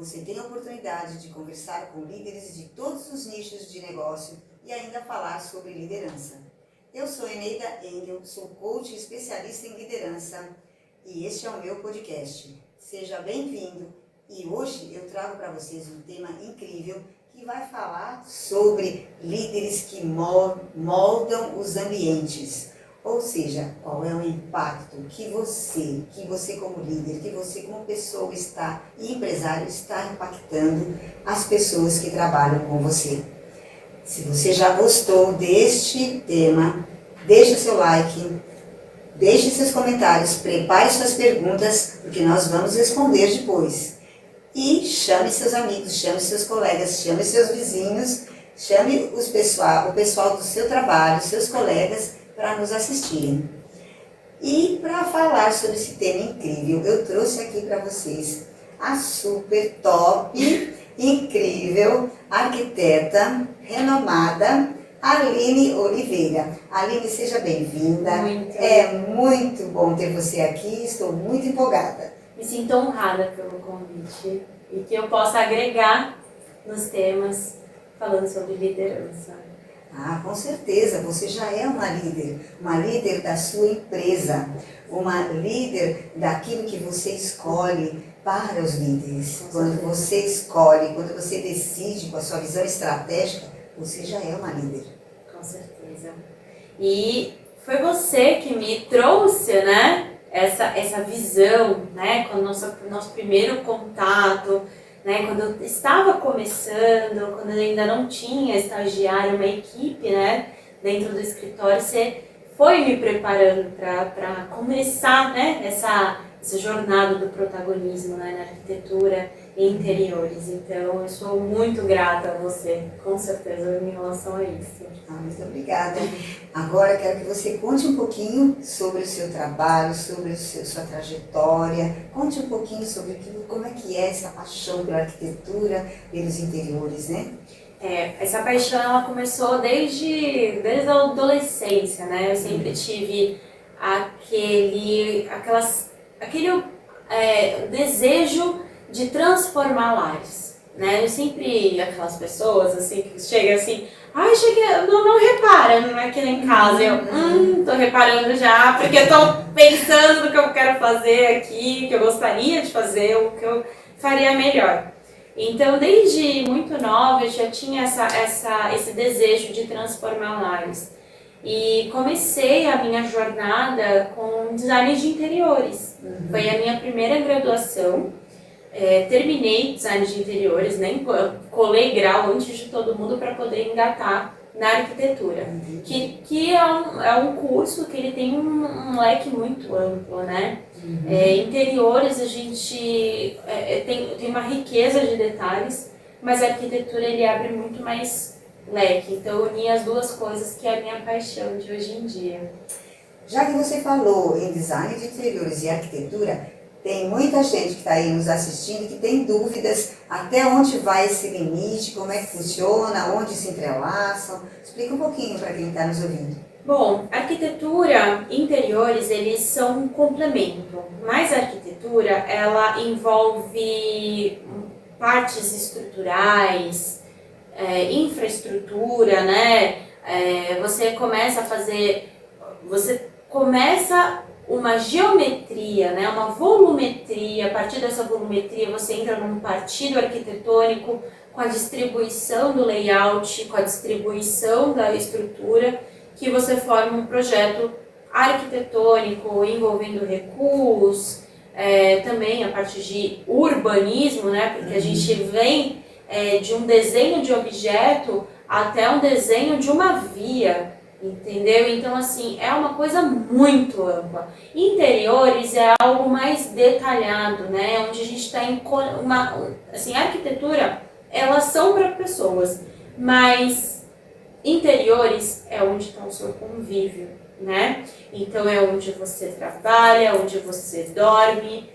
Você tem a oportunidade de conversar com líderes de todos os nichos de negócio e ainda falar sobre liderança. Eu sou Eneida Engel, sou coach e especialista em liderança e este é o meu podcast. Seja bem-vindo e hoje eu trago para vocês um tema incrível que vai falar sobre líderes que moldam os ambientes. Ou seja, qual é o impacto que você como líder, que você como pessoa e empresário está impactando as pessoas que trabalham com você. Se você já gostou deste tema, deixe seu like, deixe seus comentários, prepare suas perguntas, porque nós vamos responder depois. E chame seus amigos, chame seus colegas, chame seus vizinhos, chame o pessoal do seu trabalho, seus colegas, para nos assistirem. E para falar sobre esse tema incrível, eu trouxe aqui para vocês a super top, incrível, arquiteta, renomada, Aline Oliveira. Aline, seja bem-vinda. É muito bom ter você aqui, estou muito empolgada. Me sinto honrada pelo convite e que eu possa agregar nos temas falando sobre liderança. Ah, com certeza, você já é uma líder da sua empresa, uma líder daquilo que você escolhe para os líderes. Quando você escolhe, quando você decide com a sua visão estratégica, você já é uma líder. Com certeza. E foi você que me trouxe, né, essa visão, né, com o nosso primeiro contato, né, quando eu estava começando, quando eu ainda não tinha estagiário, uma equipe, né, dentro do escritório, você foi me preparando para começar, né, essa jornada do protagonismo, né, na arquitetura e interiores. Então, eu sou muito grata a você, com certeza, em relação a isso. Muito obrigada. Agora quero que você conte um pouquinho sobre o seu trabalho, sobre sua trajetória. Conte um pouquinho sobre como é que é essa paixão pela arquitetura, pelos interiores, né? Essa paixão ela começou desde a adolescência, né? Eu sempre tive aquele desejo de transformar lares, né? Eu sempre, aquelas pessoas assim, que chegam assim, não repara, não é aqui em casa, tô reparando já, porque eu tô pensando no que eu quero fazer aqui, o que eu gostaria de fazer, o que eu faria melhor. Então, desde muito nova, eu já tinha esse desejo de transformar lares. E comecei a minha jornada com design de interiores. Foi a minha primeira graduação. Terminei design de interiores, nem colei grau antes de todo mundo para poder engatar na arquitetura. Que é um curso que ele tem um leque muito amplo, né? Interiores a gente tem uma riqueza de detalhes, mas a arquitetura ele abre muito mais leque. Então eu uni as duas coisas que é a minha paixão de hoje em dia. Já que você falou em design de interiores e arquitetura, tem muita gente que está aí nos assistindo que tem dúvidas até onde vai esse limite, como é que funciona, onde se entrelaçam. Explica um pouquinho para quem está nos ouvindo. Bom, arquitetura e interiores, eles são um complemento, mas a arquitetura, ela envolve partes estruturais, infraestrutura, né? Você começa uma geometria, né? Uma volumetria. A partir dessa volumetria você entra num partido arquitetônico com a distribuição do layout, com a distribuição da estrutura, que você forma um projeto arquitetônico envolvendo recuos, também a parte de urbanismo, né? Porque a gente vem de um desenho de objeto até um desenho de uma via, entendeu? Então, assim, é uma coisa muito ampla. Interiores é algo mais detalhado, né? Onde a gente está em a arquitetura, elas são para pessoas, mas interiores é onde está o seu convívio, né? Então, é onde você trabalha, onde você dorme,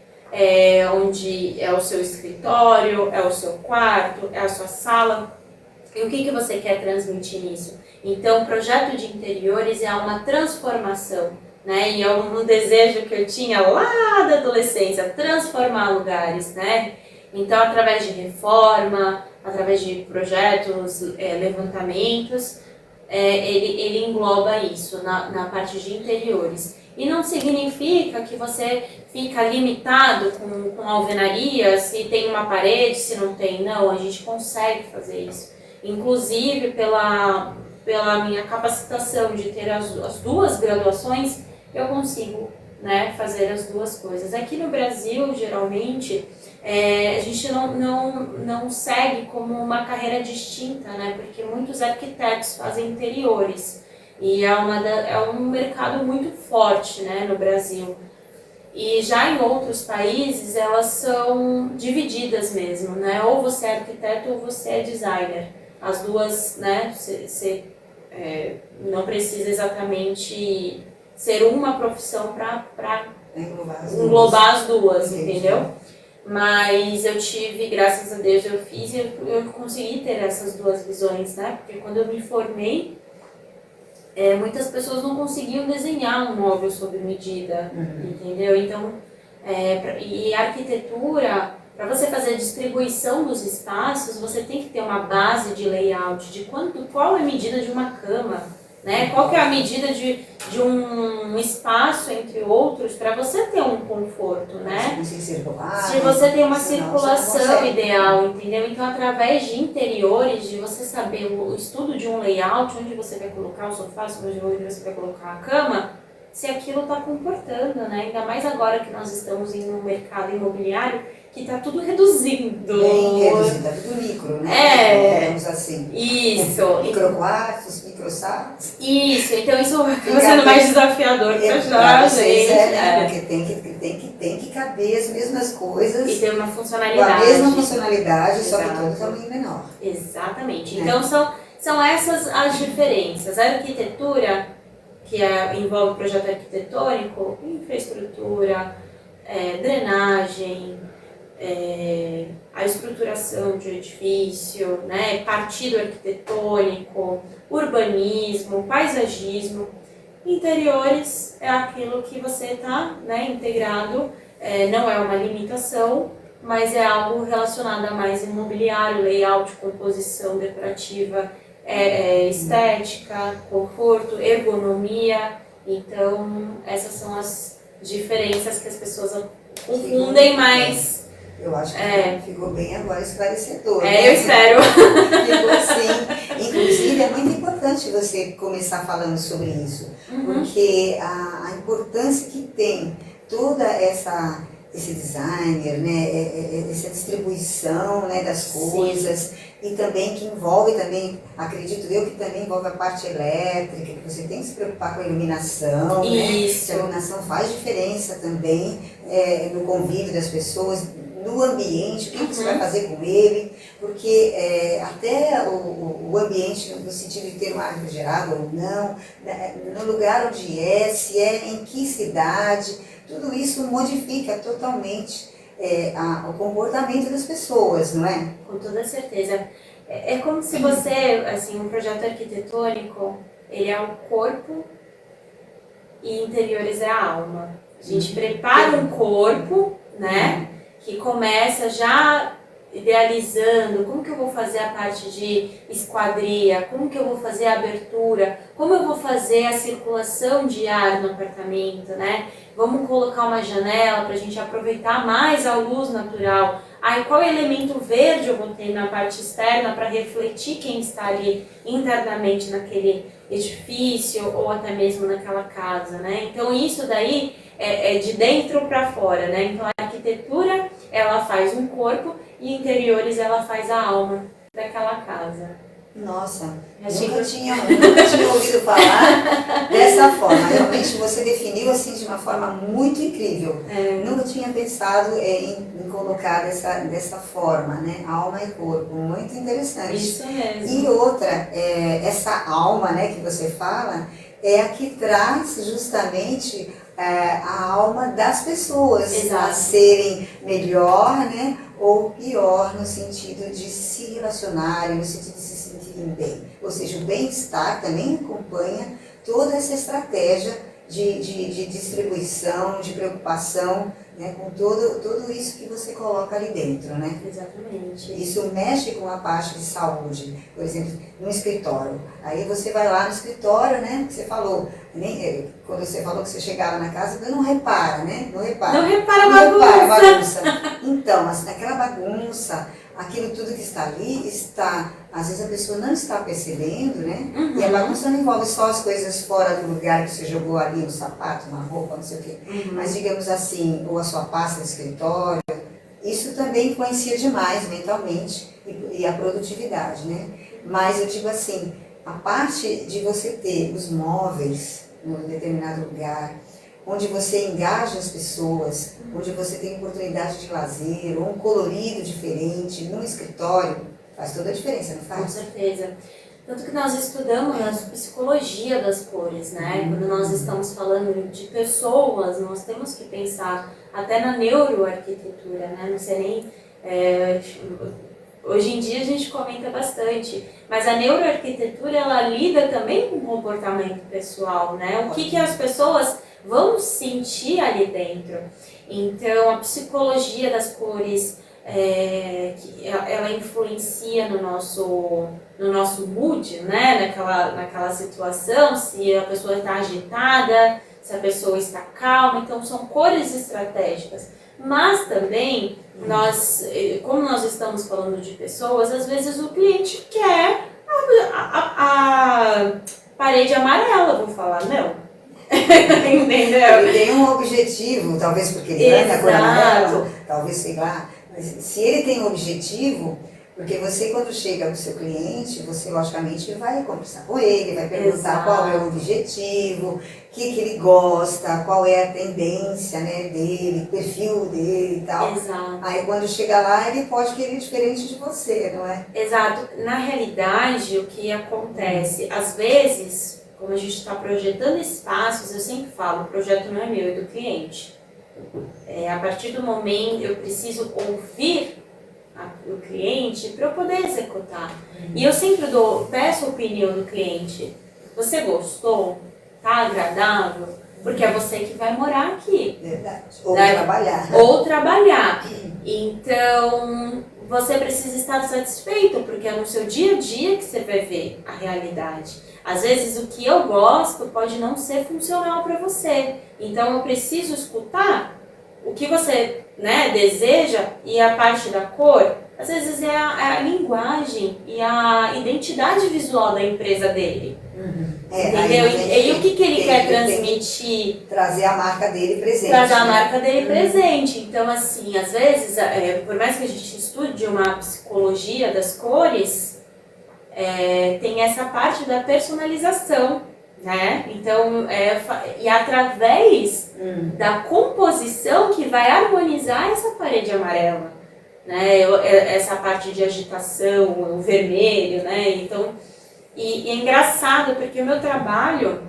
onde é o seu escritório, é o seu quarto, é a sua sala. E o que você quer transmitir nisso? Então, o projeto de interiores é uma transformação, né? E é um desejo que eu tinha lá da adolescência, transformar lugares, né? Então, através de reforma, através de projetos, levantamentos, ele engloba isso na parte de interiores. E não significa que você fica limitado com alvenaria, se tem uma parede, se não tem. Não, a gente consegue fazer isso. Inclusive, pela minha capacitação de ter as duas graduações, eu consigo, né, fazer as duas coisas. Aqui no Brasil, geralmente, a gente não segue como uma carreira distinta, né, porque muitos arquitetos fazem interiores. E é um mercado muito forte, né, no Brasil. E já em outros países, elas são divididas mesmo, né? Ou você é arquiteto ou você é designer. As duas, né, você não precisa exatamente ser uma profissão para englobar as duas, entendeu? Mas eu tive, graças a Deus, eu fiz e eu consegui ter essas duas visões, né? Porque quando eu me formei, muitas pessoas não conseguiam desenhar um móvel sob medida, entendeu? Então, e a arquitetura, para você fazer a distribuição dos espaços, você tem que ter uma base de layout, de qual é a medida de uma cama, né? Qual que é a medida de um espaço entre outros para você ter um conforto, né? Se você tem uma circulação ideal, entendeu? Então, através de interiores, de você saber o estudo de um layout, onde você vai colocar o sofá, onde você vai colocar a cama, se aquilo está comportando, né? Ainda mais agora que nós estamos em um mercado imobiliário que está tudo reduzindo. Bem reduzido, está tudo micro, né? Digamos assim. Isso. Microquartos, microsalas. Isso, então isso vai sendo mais desafiador para ajudar a gente. Porque tem que caber as mesmas coisas. E ter uma funcionalidade. Com a mesma funcionalidade, só que todo tamanho menor. Exatamente. Então são essas as diferenças. A arquitetura, que envolve projeto arquitetônico, infraestrutura, drenagem, a estruturação de edifício, né, partido arquitetônico, urbanismo, paisagismo. Interiores é aquilo que você está, né, integrado, não é uma limitação, mas é algo relacionado a mais imobiliário, layout, composição decorativa, estética, conforto, ergonomia. Então, essas são as diferenças que as pessoas confundem, mas... Eu acho que ficou bem agora esclarecedor. Né? Eu espero. Ficou assim. Inclusive, é muito importante você começar falando sobre isso, porque a importância que tem toda esse designer, né, essa distribuição, né, das coisas, e também que envolve também, acredito eu, que também envolve a parte elétrica, que você tem que se preocupar com a iluminação, isso. Né? A iluminação faz diferença também no convívio das pessoas, no ambiente, o que você vai fazer com ele, porque até o ambiente, no sentido de ter uma área refrigerada ou não, no lugar onde se em que cidade, tudo isso modifica totalmente o comportamento das pessoas, não é? Com toda certeza. É como se você, assim, um projeto arquitetônico, ele é o corpo e interiores é a alma. A gente prepara um corpo, né, que começa já idealizando como que eu vou fazer a parte de esquadria, como que eu vou fazer a abertura, como eu vou fazer a circulação de ar no apartamento, né? Vamos colocar uma janela para a gente aproveitar mais a luz natural. Aí qual elemento verde eu vou ter na parte externa para refletir quem está ali internamente naquele edifício ou até mesmo naquela casa, né? Então isso daí é de dentro para fora, né? Então a arquitetura, ela faz um corpo e interiores ela faz a alma daquela casa. Nossa, nunca tinha ouvido falar dessa forma. Realmente você definiu assim de uma forma muito incrível. Nunca tinha pensado em colocar dessa forma, né? Alma e corpo, muito interessante. Isso mesmo. E outra, essa alma, né, que você fala, é a que traz justamente a alma das pessoas a serem melhor, né, ou pior no sentido de se relacionarem, no sentido de se sentirem bem. Ou seja, o bem-estar também acompanha toda essa estratégia de distribuição, de preocupação né, com tudo isso que você coloca ali dentro, né? Exatamente. Isso mexe com a parte de saúde, por exemplo, no escritório. Aí você vai lá no escritório, né? Você falou, quando você falou que você chegava na casa, você não repara, né? Não repara. Não repara a bagunça. Então, assim, naquela bagunça, aquilo tudo que está ali está, às vezes a pessoa não está percebendo, né? Uhum. E a bagunça não envolve só as coisas fora do lugar que você jogou ali, um sapato, uma roupa, não sei o quê. Uhum. Mas digamos assim, ou a sua pasta de escritório, isso também influencia demais mentalmente e a produtividade, né? Mas eu digo assim, a parte de você ter os móveis num determinado lugar, onde você engaja as pessoas, onde você tem oportunidade de lazer, ou um colorido diferente, num escritório, faz toda a diferença, não faz? Com certeza. Tanto que nós estudamos a psicologia das cores, né? Quando nós estamos falando de pessoas, nós temos que pensar até na neuroarquitetura, né? Não sei nem... hoje em dia a gente comenta bastante, mas a neuroarquitetura, ela lida também com o comportamento pessoal, né? O que as pessoas vão sentir ali dentro. Então, a psicologia das cores, ela influencia no nosso mood, né? Naquela situação, se a pessoa está agitada, se a pessoa está calma. Então, são cores estratégicas. Mas também, como nós estamos falando de pessoas, às vezes o cliente quer a parede amarela, vou falar, não. Entendeu? Ele tem um objetivo, talvez porque ele anda com amarelo, talvez, sei lá. Mas se ele tem um objetivo, porque você, quando chega no seu cliente, você logicamente vai conversar com ele, vai perguntar qual é o objetivo, o que ele gosta, qual é a tendência, né, dele, o perfil dele e tal. Exato. Aí quando chega lá, ele pode querer diferente de você, não é? Exato. Na realidade, o que acontece, às vezes, como a gente está projetando espaços, eu sempre falo, o projeto não é meu, é do cliente. A partir do momento, eu preciso ouvir o cliente para eu poder executar. E eu sempre peço a opinião do cliente. Você gostou? Tá agradável? Porque é você que vai morar aqui. Verdade. Ou trabalhar. Ou trabalhar. Então, você precisa estar satisfeito, porque é no seu dia a dia que você vai ver a realidade. Às vezes, o que eu gosto pode não ser funcional para você. Então, eu preciso escutar o que você, né, deseja, e a parte da cor, às vezes é a linguagem e a identidade visual da empresa dele. Entendeu? E o que ele quer transmitir? Trazer a marca dele presente. Trazer a marca dele presente. Então, assim, às vezes, por mais que a gente estude uma psicologia das cores, tem essa parte da personalização, né? Então, e através da composição que vai harmonizar essa parede amarela, né? Essa parte de agitação, o vermelho, né? Então, e é engraçado porque o meu trabalho,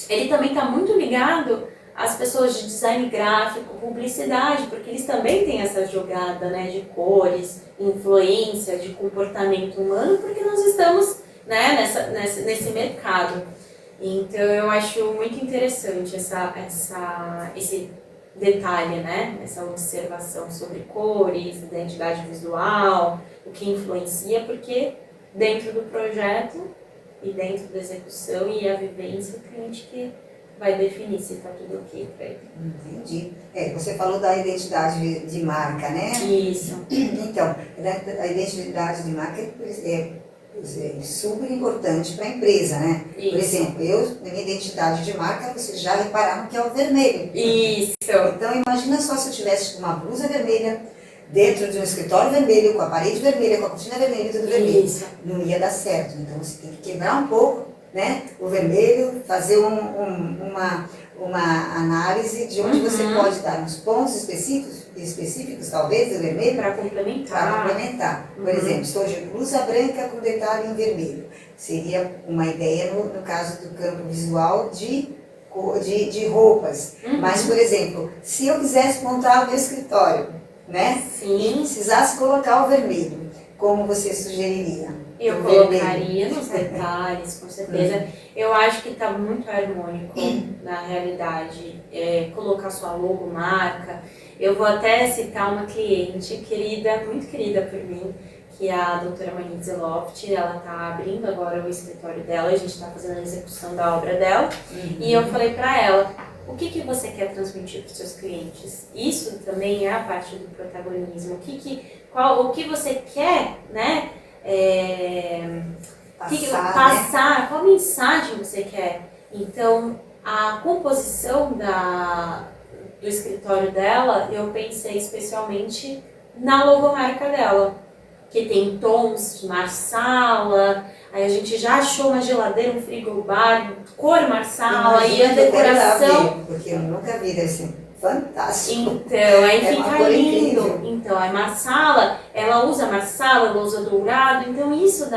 ele também está muito ligado às pessoas de design gráfico, publicidade, porque eles também têm essa jogada, né, de cores, influência, de comportamento humano, porque nós estamos, né, nesse mercado. Então, eu acho muito interessante esse detalhe, né? Essa observação sobre cores, identidade visual, o que influencia, porque dentro do projeto e dentro da execução e a vivência, o cliente que vai definir se está tudo ok para ele. Entendi. Você falou da identidade de marca, né? Isso. Então, a identidade de marca é super importante para a empresa, né? Isso. Por exemplo, na minha identidade de marca, vocês já repararam que é o vermelho. Isso. Então, imagina só se eu tivesse uma blusa vermelha, dentro de um escritório vermelho, com a parede vermelha, com a cortina vermelha, tudo vermelho. Isso. Não ia dar certo. Então, você tem que quebrar um pouco, né, o vermelho, fazer uma análise de onde você pode dar uns pontos específicos talvez, do vermelho. Para complementar. Para complementar. Por exemplo, estou de blusa branca com detalhe em vermelho. Seria uma ideia no caso do campo visual de roupas. Mas, por exemplo, se eu quisesse montar o meu escritório, né? Sim. E precisasse colocar o vermelho, como você sugeriria? Eu colocaria nos detalhes, com certeza. Eu acho que está muito harmônico na realidade. Colocar sua logomarca. Eu vou até citar uma cliente querida, muito querida por mim, que é a doutora Manitze Loft. Ela está abrindo agora o escritório dela, a gente está fazendo a execução da obra dela. E eu falei para ela, o que você quer transmitir para os seus clientes? Isso também é a parte do protagonismo. O que você quer, né? Passar, qual mensagem você quer? Então, a composição do escritório dela, eu pensei especialmente na logomarca dela, que tem tons de marsala, aí a gente já achou uma geladeira, um frigobar, cor marsala, e a decoração... Porque eu nunca vi, deve ser fantástico. Então, aí fica lindo. Então, a marsala, ela usa marsala, ela usa dourado, então isso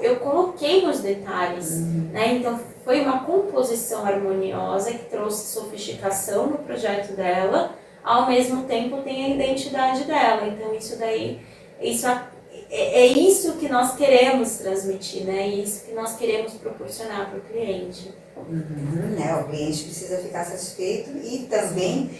eu coloquei nos detalhes, né? Então, foi uma composição harmoniosa que trouxe sofisticação no projeto dela, ao mesmo tempo tem a identidade dela. Então, é isso que nós queremos transmitir, né? Isso que nós queremos proporcionar para o cliente. O cliente precisa ficar satisfeito e também,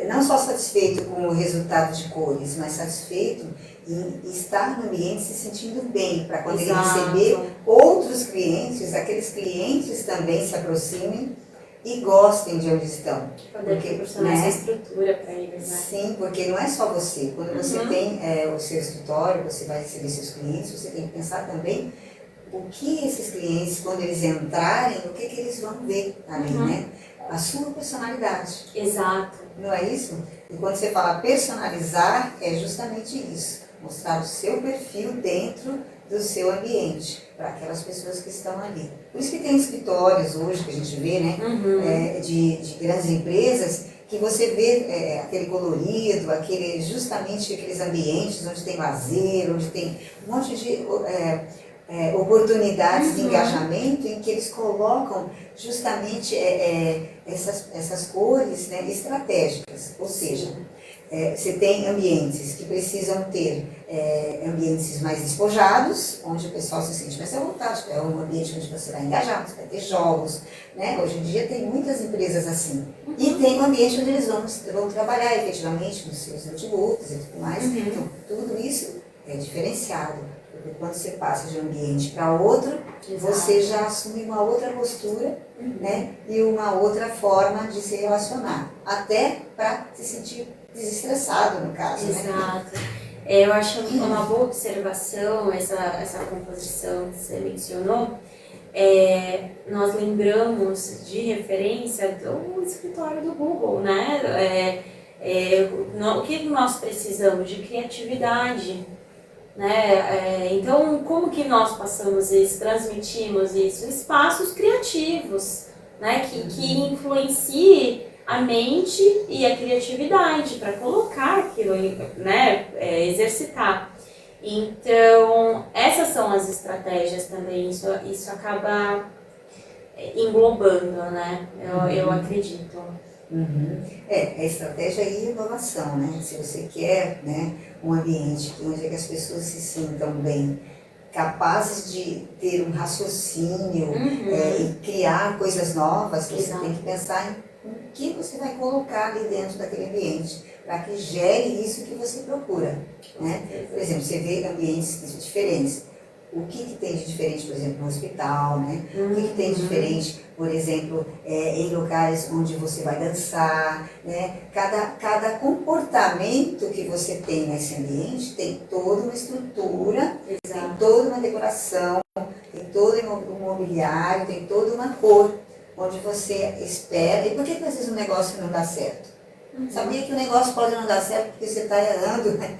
não só satisfeito com o resultado de cores, mas satisfeito em estar no ambiente se sentindo bem, para quando ele receber outros clientes, aqueles clientes também se aproximem e gostem de onde estão. Poder proporcionar essa estrutura para eles, né? Sim, porque não é só você. Quando você tem o seu escritório, você vai receber seus clientes, você tem que pensar também o que esses clientes, quando eles entrarem, o que eles vão ver ali, né? A sua personalidade. Exato. Não é isso? E quando você fala personalizar, é justamente isso. Mostrar o seu perfil dentro do seu ambiente, para aquelas pessoas que estão ali. Por isso que tem escritórios hoje, que a gente vê, né? De grandes empresas, que você vê aquele colorido, justamente aqueles ambientes onde tem lazer, onde tem um monte de... oportunidades de engajamento em que eles colocam justamente essas cores, né, estratégicas, ou seja, você tem ambientes que precisam ter ambientes mais despojados, onde o pessoal se sente mais à vontade, é um ambiente onde você vai engajar, você vai ter jogos, né? Hoje em dia tem muitas empresas assim, e tem um ambiente onde eles vão trabalhar efetivamente nos seus notebooks e tudo mais, então tudo isso é diferenciado. Porque quando você passa de um ambiente para outro, você já assume uma outra postura, né? E uma outra forma de se relacionar. Até para se sentir desestressado, no caso. Exato. Né? Eu acho uma boa observação essa composição que você mencionou. Nós lembramos de referência do escritório do Google, né? O que nós precisamos? De criatividade. Né? Então, como que nós passamos isso, transmitimos isso? Espaços criativos, né? que influenciem a mente e a criatividade para colocar aquilo, né? Exercitar. Então, essas são as estratégias também, isso acaba englobando, né? Eu acredito. A estratégia e inovação, né? Se você quer, né, um ambiente onde as pessoas se sintam bem, capazes de ter um raciocínio e criar coisas novas, você tem que pensar em o que você vai colocar ali dentro daquele ambiente, para que gere isso que você procura, né? Por exemplo, você vê ambientes diferentes. O que tem de diferente, por exemplo, no hospital, né? O que tem de diferente, por exemplo, em locais onde você vai dançar, né? Cada comportamento que você tem nesse ambiente tem toda uma estrutura, tem toda uma decoração, tem todo um mobiliário, tem toda uma cor, onde você espera. E por que às vezes um negócio não dá certo? Sabia que o negócio pode não dar certo porque você está errando, né?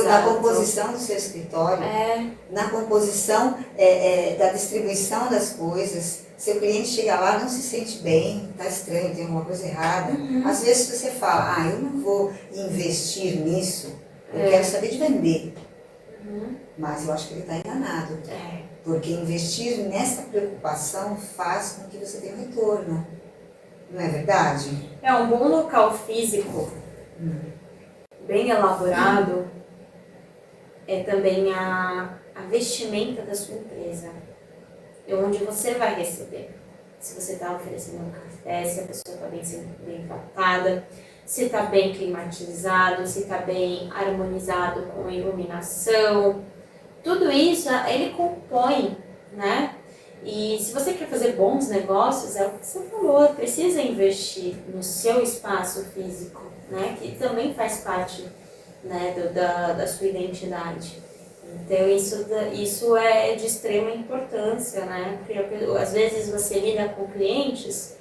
Na composição do seu escritório, na composição da distribuição das coisas. Seu cliente chega lá, não se sente bem, está estranho, tem alguma coisa errada. Às vezes você fala, eu não vou investir nisso, eu quero saber de vender. Mas eu acho que ele está enganado. Porque investir nessa preocupação faz com que você tenha um retorno. Não é verdade? Um bom local físico, bem elaborado, é também a vestimenta da sua empresa, onde você vai receber. Se você está oferecendo um café, se a pessoa está bem tratada, se está bem climatizado, se está bem harmonizado com a iluminação. Tudo isso, ele compõe, né? E se você quer fazer bons negócios, é o que você falou, precisa investir no seu espaço físico, né? Que também faz parte, né, da sua identidade. Então, isso é de extrema importância, né? Porque às vezes você lida com clientes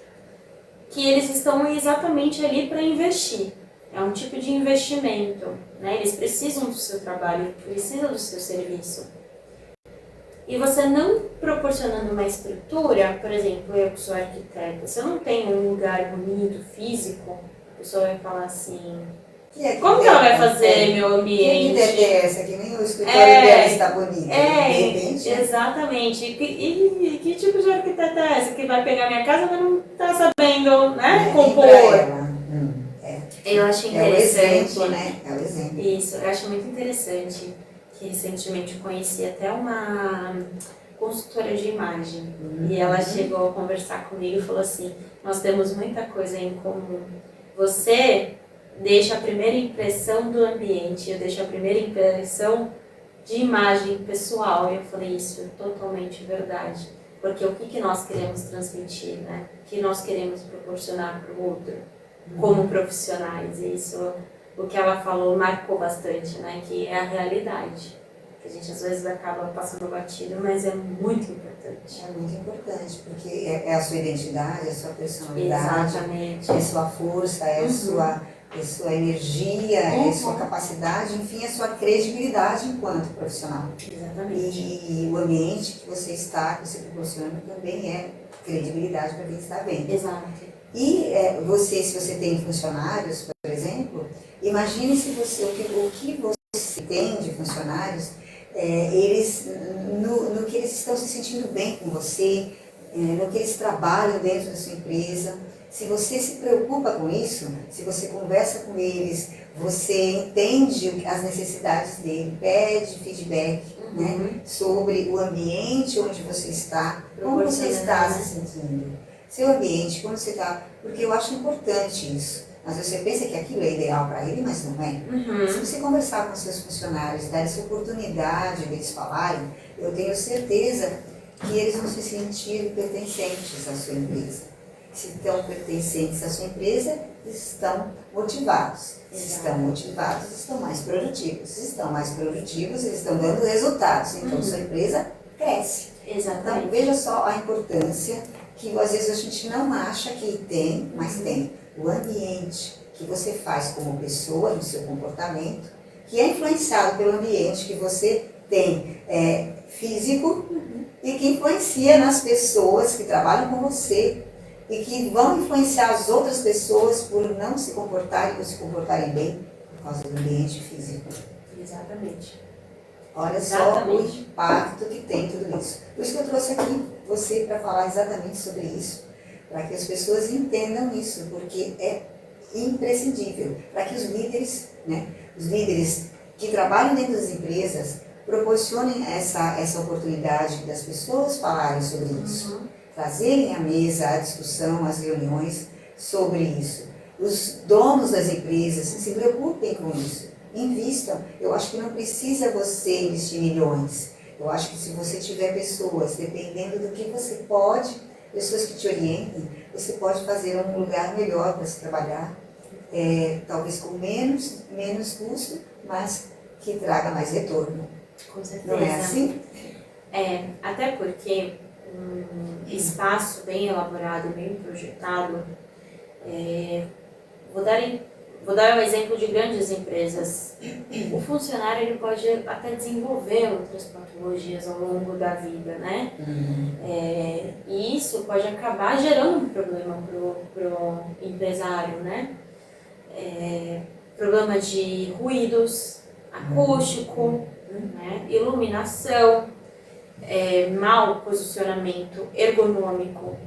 que eles estão exatamente ali para investir. É um tipo de investimento, né? Eles precisam do seu trabalho, precisam do seu serviço. E você não proporcionando uma estrutura, por exemplo, eu que sou arquiteta, se eu não tenho um lugar bonito, físico, a pessoa vai falar assim, como que ela vai fazer meu ambiente? Que ideia é essa? Que nem o escritório dela está bonito. De repente. Exatamente. E que tipo de arquiteta é essa? Que vai pegar minha casa, mas não está sabendo, né, compor. Eu acho interessante. É o exemplo, né? É o exemplo. Isso, eu acho muito interessante que recentemente eu conheci até uma consultora de imagem. E ela chegou a conversar comigo e falou assim, nós temos muita coisa em comum. Você deixa a primeira impressão do ambiente, eu deixo a primeira impressão de imagem pessoal. E eu falei, isso é totalmente verdade. Porque o que nós queremos transmitir, né? O que nós queremos proporcionar para o outro, como profissionais. E isso, o que ela falou, marcou bastante, né? Que é a realidade. Que a gente às vezes acaba passando batido, mas é muito importante. É muito importante, porque é a sua identidade, é a sua personalidade. Exatamente. É a sua força, é a sua energia, é a sua capacidade, enfim, é a sua credibilidade enquanto profissional. Exatamente. E o ambiente que você está, que você proporciona, também é credibilidade para quem está vendo. Exato. E se você tem funcionários, por exemplo, imagine se você, o que você tem de funcionários, eles, no que eles estão se sentindo bem com você, no que eles trabalham dentro da sua empresa. Se você se preocupa com isso, se você conversa com eles, você entende as necessidades dele, pede feedback, né, sobre o ambiente onde você está, como você está se sentindo, seu ambiente, como você está, porque eu acho importante isso. Às vezes você pensa que aquilo é ideal para ele, mas não é. Se você conversar com seus funcionários, dar essa oportunidade deles falarem, eu tenho certeza que eles vão se sentir pertencentes à sua empresa. Se estão pertencentes à sua empresa, estão motivados. Se estão motivados, estão mais produtivos. Se estão mais produtivos, eles estão dando resultados. Então, sua empresa cresce. Exatamente. Então, veja só a importância que às vezes a gente não acha que tem, mas tem. O ambiente que você faz como pessoa, no seu comportamento, que é influenciado pelo ambiente que você tem físico e que influencia nas pessoas que trabalham com você e que vão influenciar as outras pessoas por não se comportarem ou se comportarem bem por causa do ambiente físico. Exatamente. Olha só o impacto que tem tudo isso. Por isso que eu trouxe aqui você para falar exatamente sobre isso, para que as pessoas entendam isso, porque é imprescindível, para que os líderes que trabalham dentro das empresas proporcionem essa oportunidade das pessoas falarem sobre isso, trazerem à mesa a discussão, as reuniões sobre isso. Os donos das empresas se preocupem com isso, invistam. Eu acho que não precisa você investir milhões. Eu acho que se você tiver pessoas, dependendo do que você pode, pessoas que te orientem, você pode fazer um lugar melhor para se trabalhar, talvez com menos custo, mas que traga mais retorno. Com certeza. Não é assim? Até porque um espaço bem elaborado, bem projetado, vou dar um exemplo de grandes empresas. O funcionário ele pode até desenvolver outras patologias ao longo da vida, né? E isso pode acabar gerando um problema pro empresário, né? Problema de ruídos, acústico, né? Iluminação, mau posicionamento ergonômico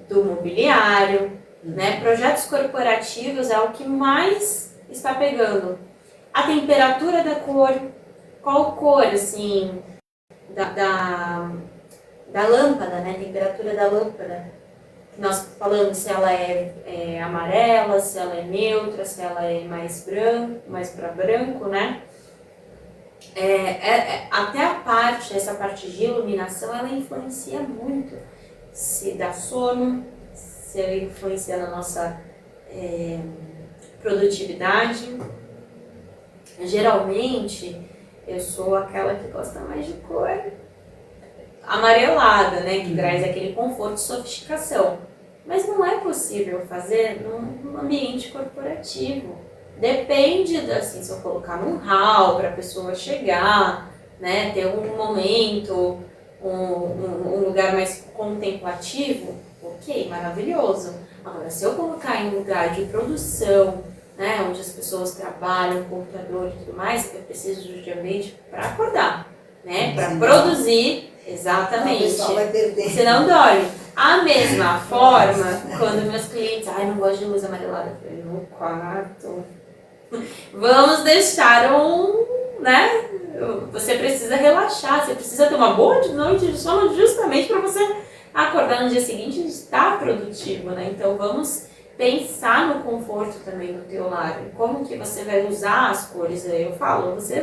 do mobiliário, né? Projetos corporativos é o que mais está pegando. A temperatura da cor, qual cor, assim, da lâmpada, né? A temperatura da lâmpada. Nós falamos se ela é amarela, se ela é neutra, se ela é mais para branco, né? Até essa parte de iluminação, ela influencia muito. Se dá sono, se ela influencia na nossa produtividade. Geralmente, eu sou aquela que gosta mais de cor amarelada, né? Que traz aquele conforto e sofisticação. Mas não é possível fazer num ambiente corporativo. Depende, assim, se eu colocar num hall para a pessoa chegar, né? Ter um momento, um lugar mais contemplativo, ok, maravilhoso. Agora, se eu colocar em um lugar de produção, né? Onde as pessoas trabalham, computador e tudo mais, eu preciso de ambiente para acordar, né? Para produzir. Exatamente. O pessoal vai perder. Você não dorme. A mesma forma, quando meus clientes, não gosto de luz amarelada, eu falei, no quarto, vamos deixar né? Você precisa relaxar, você precisa ter uma boa noite de sono justamente para você acordar no dia seguinte e estar produtivo, né? Então vamos pensar no conforto também do teu lar, como que você vai usar as cores. Eu falo, você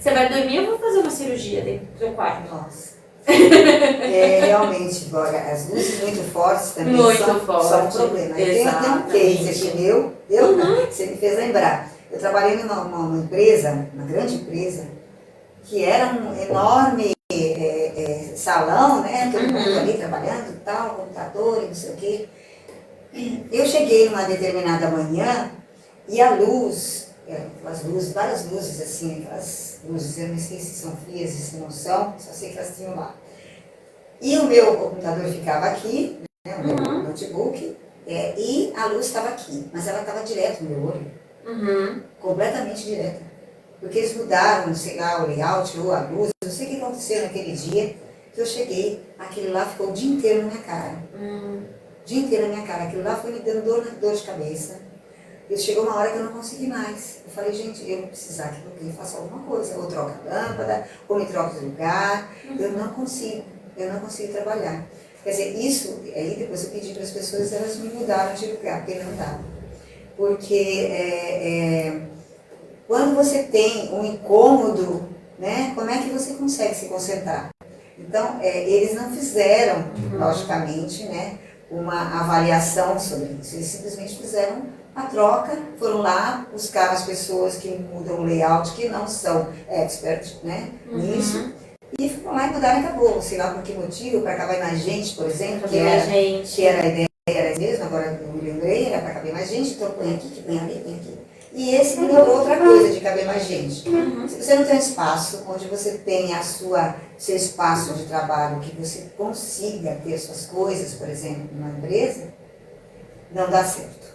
vai dormir, eu vou fazer uma cirurgia dentro do teu quarto. Nossa. Realmente, as luzes muito fortes também são um problema. Eu tenho até um case aqui meu, você me fez lembrar. Eu trabalhei numa empresa, uma grande empresa, que era um enorme salão, né? Todo mundo ali trabalhando, tal, computador e não sei o quê. Eu cheguei numa determinada manhã e a luz, várias luzes assim, aquelas luzes, eu não sei se são frias e se não são, só sei que elas tinham lá. E o meu computador ficava aqui, né, o meu notebook, e a luz estava aqui, mas ela estava direto no meu olho, completamente direta. Porque eles mudaram, sei lá, o layout ou a luz, não sei o que aconteceu naquele dia, que eu cheguei, aquele lá ficou o dia inteiro na minha cara. O dia inteiro na minha cara, aquilo lá foi me dando dor de cabeça. E chegou uma hora que eu não consegui mais. Eu falei, gente, eu vou precisar que alguém faça alguma coisa. Ou troca a lâmpada, ou me troca de lugar. Eu não consigo trabalhar. Quer dizer, isso, aí depois eu pedi para as pessoas, elas me mudaram de lugar, porque não dava. Porque quando você tem um incômodo, né, como é que você consegue se concentrar? Então, eles não fizeram, logicamente, né, uma avaliação sobre isso. Eles simplesmente fizeram a troca, foram lá, buscaram as pessoas que mudam o layout, que não são experts, né, nisso, e foram lá e mudaram e acabou. Sei lá por que motivo, para caber mais gente, por exemplo, que era a ideia, era mesmo, agora eu me lembrei, era para caber mais gente, então põe aqui, que põe ali, põe aqui. E esse me lembrou outra coisa, de caber mais gente. Se você não tem um espaço onde você tenha seu espaço de trabalho, que você consiga ter suas coisas, por exemplo, numa empresa, não dá certo.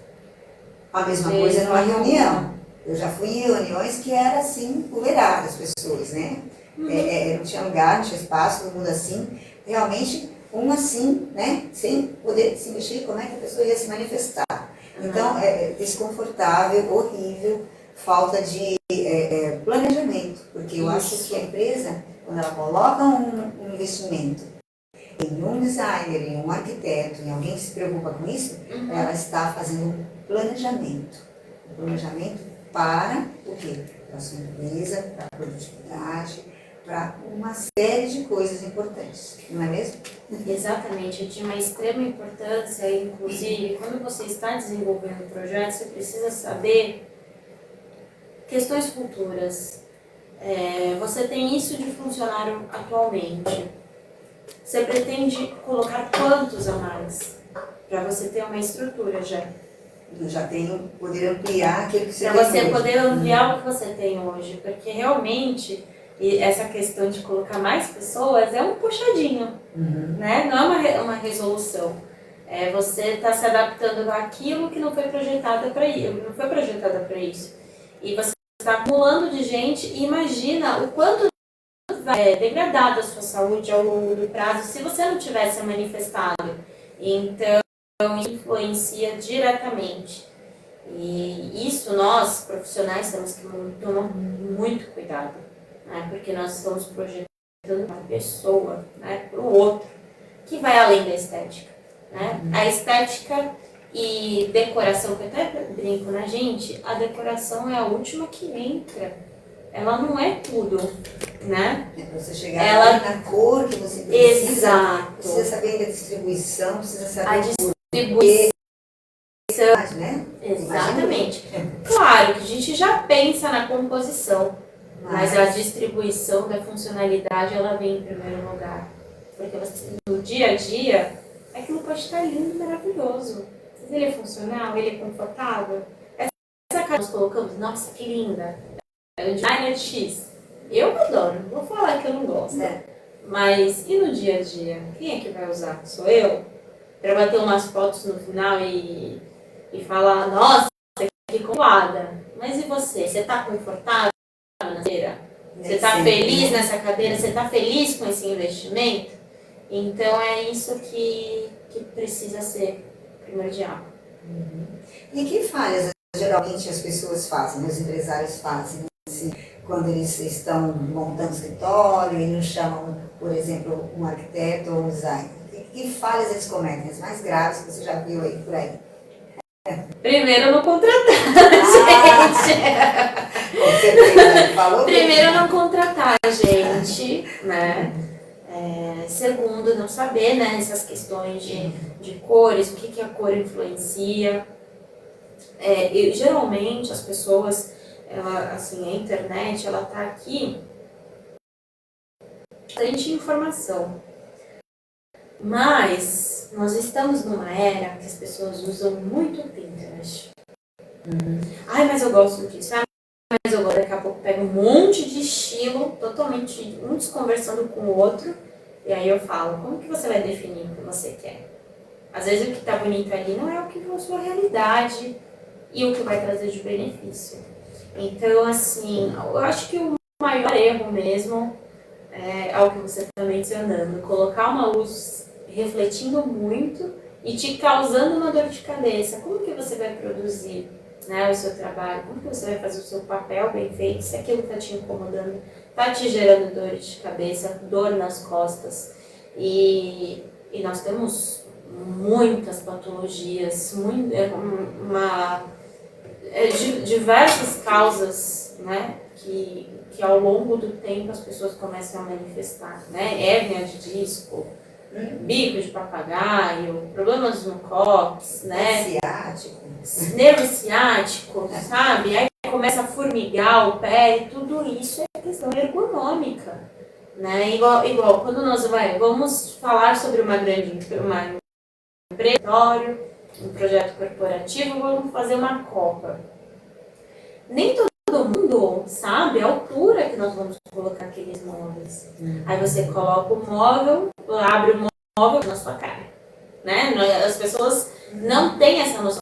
A mesma coisa numa reunião. Eu já fui em reuniões que era assim, puleiradas as pessoas, né? Não tinha lugar, não tinha espaço, todo mundo assim. Realmente, assim, né? Sem poder se mexer, como é que a pessoa ia se manifestar? Então, é desconfortável, horrível, falta de planejamento. Porque eu acho que a empresa, quando ela coloca um investimento em um designer, em um arquiteto, em alguém que se preocupa com isso, ela está fazendo um planejamento. Um planejamento para o quê? Para a sua empresa, para a produtividade, para uma série de coisas importantes, não é mesmo? Exatamente, de uma extrema importância, inclusive, quando você está desenvolvendo um projeto, você precisa saber questões futuras. Você tem isso de funcionário atualmente. Você pretende colocar quantos a mais? Para você ter uma estrutura já. Eu já tenho, poder ampliar aquilo que você tem hoje. Para você poder ampliar o que você tem hoje, porque realmente... E essa questão de colocar mais pessoas é um puxadinho, né? Não é uma resolução. Você está se adaptando àquilo que não foi projetada para isso. E você está acumulando de gente e imagina o quanto vai degradar a sua saúde ao longo do prazo se você não tivesse manifestado. Então, influencia diretamente. E isso nós, profissionais, temos que tomar muito cuidado. Porque nós estamos projetando representando uma pessoa, né, para o outro, que vai além da estética, né? A estética e decoração, que eu até brinco na gente, a decoração é a última que entra. Ela não é tudo, né? É para você chegar na cor que você precisa. Exato. Precisa saber da distribuição, precisa saber A distribuição, né? exatamente. Claro que a gente já pensa na composição, mas a distribuição da funcionalidade, ela vem em primeiro lugar. Porque você, no dia a dia, aquilo pode estar lindo, maravilhoso. Mas ele é funcional, ele é confortável. Essa cara que nós colocamos, nossa, que linda. É o designer X. Eu adoro, não vou falar que eu não gosto. Mas e no dia a dia? Quem é que vai usar? Sou eu? Para bater umas fotos no final e falar, nossa, que colada. Mas e você? Você está confortável na cadeira? Você está feliz nessa cadeira? Você está feliz com esse investimento? Então é isso que precisa ser primordial. E que falhas geralmente as pessoas fazem, os empresários fazem, assim, quando eles estão montando escritório e não chamam, por exemplo, um arquiteto ou um designer? Que falhas eles cometem? As mais graves que você já viu aí por aí? Primeiro, não contratar, gente. Com certeza, falou Primeiro, não contratar a gente, né? Segundo, não saber, né, essas questões de cores, o que a cor influencia. E, geralmente, as pessoas, assim, a internet, ela tá aqui bastante informação. Mas nós estamos numa era que as pessoas usam muito o Pinterest. Ai, mas eu gosto disso. Ai, mas eu gosto. Daqui a pouco pega um monte de estilo, totalmente um desconversando com o outro. E aí eu falo, como que você vai definir o que você quer? Às vezes o que está bonito ali não é o que é a sua realidade e o que vai trazer de benefício. Então, assim, eu acho que o maior erro mesmo é o que você está mencionando. Colocar uma luz refletindo muito e te causando uma dor de cabeça. Como que você vai produzir, né, o seu trabalho? Como que você vai fazer o seu papel bem feito se aquilo está te incomodando, está te gerando dor de cabeça, dor nas costas? E nós temos muitas patologias, diversas causas, né, que ao longo do tempo as pessoas começam a manifestar, né? Hérnia de disco, bico de papagaio, problemas no cóccix, né? Nervo ciático, sabe? Aí começa a formigar o pé e tudo isso é questão ergonômica, né? Igual quando nós vamos falar sobre uma empresa, um projeto corporativo, vamos fazer uma copa. Nem todo mundo sabe a altura que nós vamos colocar aqueles móveis. Aí você coloca o móvel, abre o móvel na sua cara, né? As pessoas não têm essa noção.